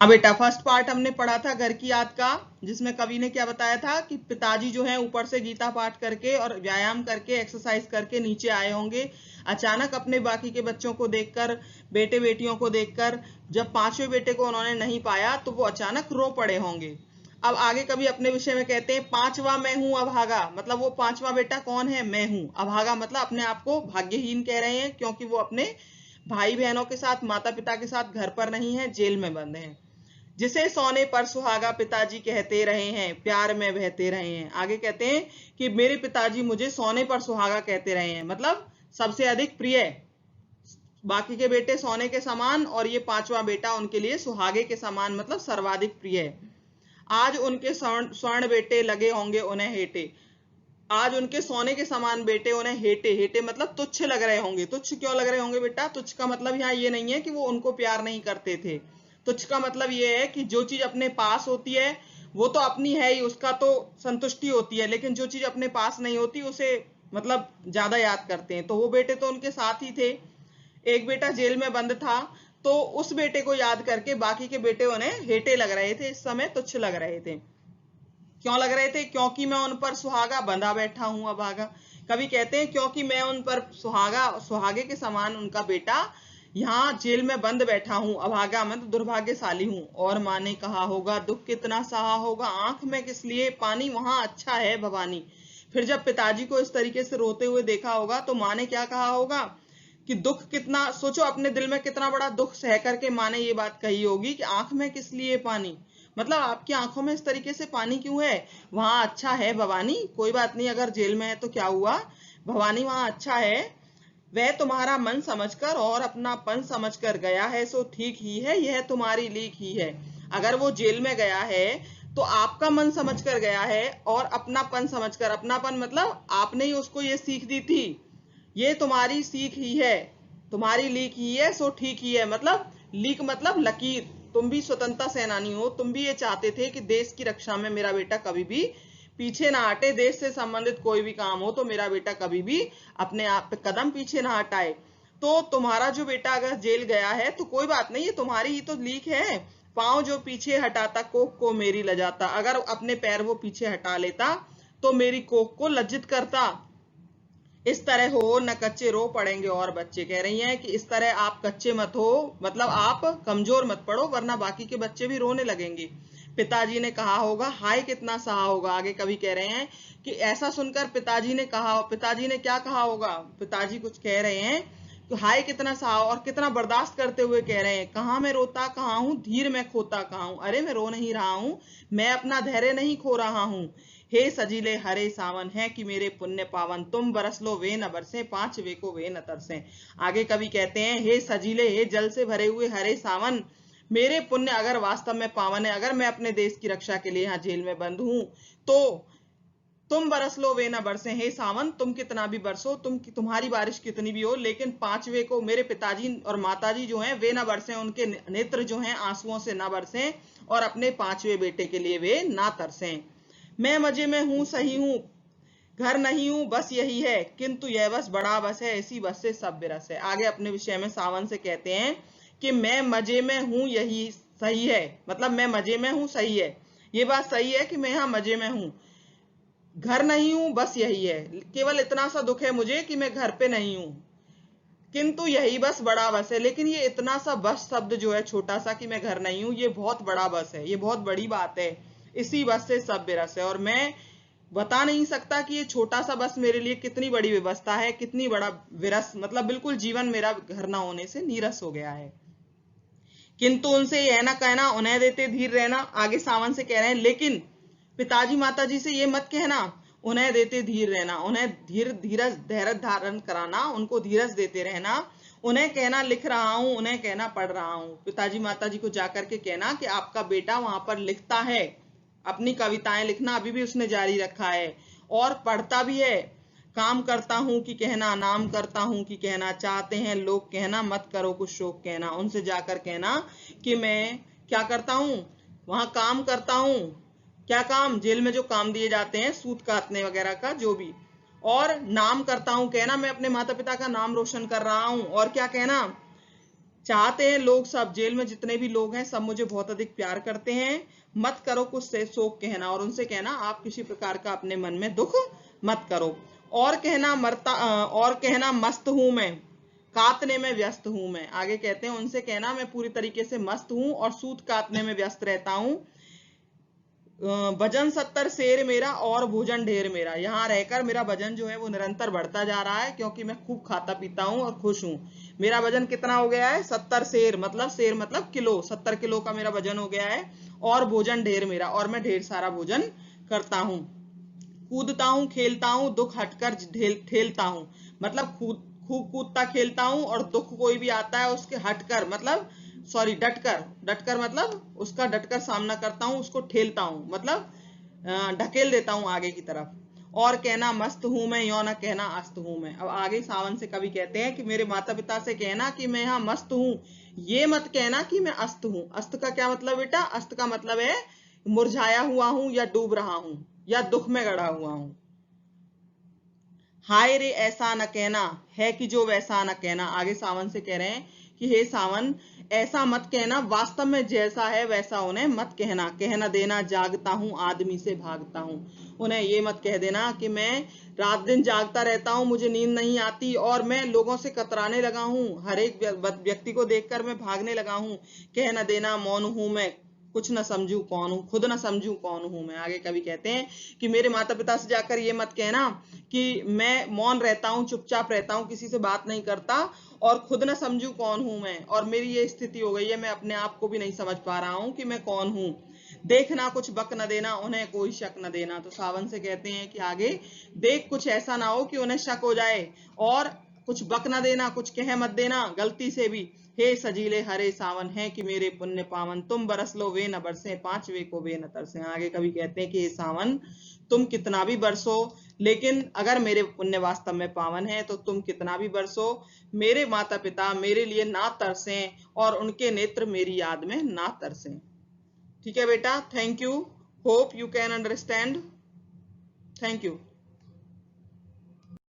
हाँ बेटा, first part हमने पढ़ा था घर की याद का, जिसमें कवि ने क्या बताया था कि पिताजी जो है ऊपर से गीता पाठ करके और व्यायाम करके एक्सरसाइज करके नीचे आए होंगे। अचानक अपने बाकी के बच्चों को देखकर, बेटे बेटियों को देखकर, जब पांचवें बेटे को उन्होंने नहीं पाया तो वो अचानक रो पड़े होंगे। अब आगे कभी अपने विषय में कहते हैं पांचवा मैं हूं अभागा, मतलब वो पांचवा बेटा कौन है? मैं हूं। अभागा मतलब अपने आप को भाग्यहीन कह रहे हैं, क्योंकि वो अपने भाई बहनों के साथ, माता पिता के साथ घर पर नहीं है, जेल में बंद है। जिसे सोने पर सुहागा पिताजी कहते रहे हैं, प्यार में बहते रहे हैं। आगे कहते हैं कि मेरे पिताजी मुझे सोने पर सुहागा कहते रहे हैं, मतलब सबसे अधिक प्रिय। बाकी के बेटे सोने के समान और ये पांचवा बेटा उनके लिए सुहागे के समान, मतलब सर्वाधिक प्रिय है। आज उनके स्वर्ण बेटे लगे होंगे उन्हें हेटे। आज उनके सोने के समान बेटे उन्हें हेटे, हेटे मतलब तुच्छ लग रहे होंगे। तुच्छ क्यों लग रहे होंगे बेटा? तुच्छ का मतलब यहाँ ये नहीं है कि वो उनको प्यार नहीं करते थे। तुच्छ का मतलब ये है कि जो चीज अपने पास होती है वो तो अपनी है ही, उसका तो संतुष्टि होती है, लेकिन जो चीज अपने पास नहीं होती उसे मतलब ज्यादा याद करते हैं। तो वो बेटे तो उनके साथ ही थे। एक बेटा जेल में बंद था, तो उस बेटे को याद करके बाकी के बेटे उन्हें हेटे लग रहे थे, इस समय तुच्छ लग रहे थे। क्यों लग रहे थे? क्योंकि मैं उन पर सुहागा बंधा बैठा हूं अभागा। कवि कहते हैं क्योंकि मैं उन पर सुहागा, सुहागे के समान उनका बेटा यहाँ जेल में बंद बैठा हूं अभागा, मैं तो दुर्भाग्यशाली हूं। और माँ ने कहा होगा दुख कितना सहा होगा, आंख में किस लिए पानी, वहां अच्छा है भवानी। फिर जब पिताजी को इस तरीके से रोते हुए देखा होगा तो माँ ने क्या कहा होगा कि दुख कितना, सोचो अपने दिल में कितना बड़ा दुख सह करके माँ ने ये बात कही होगी कि आंख में किस लिए पानी, मतलब आपकी आंखों में इस तरीके से पानी क्यों है? वहां अच्छा है भवानी, कोई बात नहीं, अगर जेल में है तो क्या हुआ भवानी, वहां अच्छा है। वह तुम्हारा मन समझकर और अपनापन समझकर गया है सो ठीक ही है, यह तुम्हारी लीक ही है। अगर वो जेल में गया है तो आपका मन समझकर गया है और अपनापन समझकर, अपनापन मतलब आपने ही उसको ये सीख दी थी, ये तुम्हारी सीख ही है, तुम्हारी लीक ही है सो ठीक ही है। मतलब लीक मतलब लकीर। तुम भी स्वतंत्रता सेनानी हो, तुम भी ये चाहते थे कि देश की रक्षा में मेरा बेटा कभी भी पीछे ना हटे, देश से संबंधित कोई भी काम हो तो मेरा बेटा कभी भी अपने आप पे कदम पीछे ना हटाए। तो तुम्हारा जो बेटा अगर जेल गया है तो कोई बात नहीं, ये तुम्हारी ही तो लीक है। पांव जो पीछे हटाता कोख को मेरी लजाता, अगर अपने पैर वो पीछे हटा लेता तो मेरी कोख को लज्जित करता। इस तरह हो न कच्चे रो पड़ेंगे और बच्चे। कह रही हैं कि इस तरह आप कच्चे मत हो, मतलब आप कमजोर मत पड़ो, वरना बाकी के बच्चे भी रोने लगेंगे। पिताजी ने कहा होगा हाय कितना सहा होगा। आगे कवि कह रहे हैं कि ऐसा सुनकर पिताजी ने कहा, पिताजी ने क्या कहा होगा? पिताजी कुछ कह रहे हैं तो हाय कितना सहा, और कितना बर्दाश्त करते हुए कह रहे हैं कहाँ मैं रोता कहाँ हूं, धीर मैं खोता कहाँ हूं। अरे मैं रो नहीं रहा हूं, मैं अपना धैर्य नहीं खो रहा हूं। हे सजीले हरे सावन है कि मेरे पुण्य पावन, तुम बरस लो वे न बरसे, पांच वे को वे न तरसे। आगे कवि कहते हैं हे सजीले, हे जल से भरे हुए हरे सावन, मेरे पुण्य अगर वास्तव में पावन है, अगर मैं अपने देश की रक्षा के लिए यहाँ जेल में बंद हूं, तो तुम बरस लो वे ना बरसे। हे सावन तुम कितना भी बरसो, तुम्हारी बारिश कितनी भी हो, लेकिन पांचवे को, मेरे पिताजी और माताजी जो हैं वे ना बरसे, उनके नेत्र जो हैं आंसुओं से ना बरसें, और अपने पांचवे बेटे के लिए वे ना तरसें। मैं मजे में हूं सही हूं, घर नहीं हूं बस यही है, किंतु यह बस बड़ा बस है, ऐसी बस से सब बिरस है। आगे अपने विषय में सावन से कहते हैं कि मैं मजे में हूं यही सही है, मतलब मैं मजे में हूं सही है, ये बात सही है कि मैं यहाँ मजे में हूं, घर नहीं हूं बस यही है, केवल इतना सा दुख है मुझे कि मैं घर पे नहीं हूं, किंतु यही बस बड़ा बस है। लेकिन ये इतना सा बस शब्द जो है छोटा सा कि मैं घर नहीं हूं, ये बहुत बड़ा बस है, ये बहुत बड़ी बात है, इसी बस से सब बिरस है। और मैं बता नहीं सकता कि ये छोटा सा बस मेरे लिए कितनी बड़ी व्यवस्था है, कितनी बड़ा विरस, मतलब बिल्कुल जीवन मेरा घर ना होने से नीरस हो गया है। किंतु उनसे यह ना कहना उन्हें देते धीर रहना। आगे सावन से कह रहे हैं लेकिन पिताजी माताजी से ये मत कहना उन्हें देते धीर रहना, उन्हें धीरज धैर्य धारण कराना, उनको धीरज देते रहना। उन्हें कहना लिख रहा हूं, उन्हें कहना पढ़ रहा हूं। पिताजी माताजी को जाकर के कहना कि आपका बेटा वहां पर लिखता है, अपनी कविताएं लिखना अभी भी उसने जारी रखा है, और पढ़ता भी है। काम करता हूं कि कहना, नाम करता हूं कि कहना, चाहते हैं लोग कहना, मत करो कुछ शोक कहना। उनसे जाकर कहना कि मैं क्या करता हूं, वहां काम करता हूं। क्या काम? जेल में जो काम दिए जाते हैं, सूत काटने वगैरह का, जो भी। और नाम करता हूं कहना, मैं अपने माता पिता का नाम रोशन कर रहा हूं। और क्या कहना चाहते हैं लोग सब, जेल में जितने भी लोग हैं सब मुझे बहुत अधिक प्यार करते हैं। मत करो कुछ से शोक कहना, और उनसे कहना आप किसी प्रकार का अपने मन में दुख मत करो। और कहना मस्त हूं मैं, कातने में व्यस्त हूं मैं। आगे कहते हैं उनसे कहना मैं पूरी तरीके से मस्त हूं और सूत कातने में व्यस्त रहता हूं। वजन 70 शेर मेरा और भोजन ढेर मेरा। यहाँ रहकर मेरा वजन जो है वो निरंतर बढ़ता जा रहा है, क्योंकि मैं खूब खाता पीता हूँ और खुश हूँ। मेरा वजन कितना हो गया है? 70 शेर मतलब किलो, 70 किलो का मेरा वजन हो गया है। और भोजन ढेर मेरा, और मैं ढेर सारा भोजन करता हूँ। कूदता हूँ खेलता हूँ, दुख हटकर ठेलता हूँ। मतलब खूब कूदता खेलता हूँ, और दुख कोई भी आता है उसके हटकर मतलब डटकर मतलब उसका डटकर सामना करता हूँ, उसको ठेलता हूँ मतलब ढकेल देता हूँ आगे की तरफ। और कहना मस्त हूं मैं, यो न कहना अस्त हूं मैं। अब आगे सावन से कवि कहते हैं कि मेरे माता पिता से कहना कि मैं यहाँ मस्त हूँ, ये मत कहना कि मैं अस्त हूँ। अस्त का क्या मतलब बेटा? अस्त का मतलब है मुरझाया हुआ हूं, या डूब रहा हूं, या दुख में गड़ा हुआ हूं। हाय रे ऐसा न कहना, है कि जो वैसा न कहना। आगे सावन से कह रहे हैं कि हे सावन, ऐसा मत कहना, वास्तव में जैसा है वैसा उन्हें मत कहना। कह न देना जागता हूँ आदमी से भागता हूँ। उन्हें ये मत कह देना कि मैं रात दिन जागता रहता हूँ, मुझे नींद नहीं आती और मैं लोगों से कतराने लगा हूँ, हर एक व्यक्ति को देखकर मैं भागने लगा हूँ। कह न देना मौन हूं मैं, कुछ न समझू कौन हूं, खुद न समझू कौन हूं मैं। आगे कवि कहते हैं कि मेरे माता पिता से जाकर ये मत कहना कि मैं मौन रहता हूँ, चुपचाप रहता हूँ, किसी से बात नहीं करता, और खुद न समझू कौन हूं मैं, और मेरी ये स्थिति हो गई है, मैं अपने आप को भी नहीं समझ पा रहा हूँ कि मैं कौन हूँ। देखना कुछ बक न देना, उन्हें कोई शक न देना। तो सावन से कहते हैं कि आगे देख कुछ ऐसा ना हो कि उन्हें शक हो जाए, और कुछ बक न देना, कुछ कह मत देना गलती से भी। हे सजीले हरे सावन, है कि मेरे पुण्य पावन, तुम बरस लो वे न बरसे, पांचवे को वे न तरसे। आगे कवि कहते हैं कि हे सावन, तुम कितना भी बरसो, लेकिन अगर मेरे पुण्य वास्तव में पावन है तो तुम कितना भी बरसो, मेरे माता पिता मेरे लिए ना तरसें, और उनके नेत्र मेरी याद में ना तरसें। ठीक है बेटा, thank you, hope you can understand. Thank you.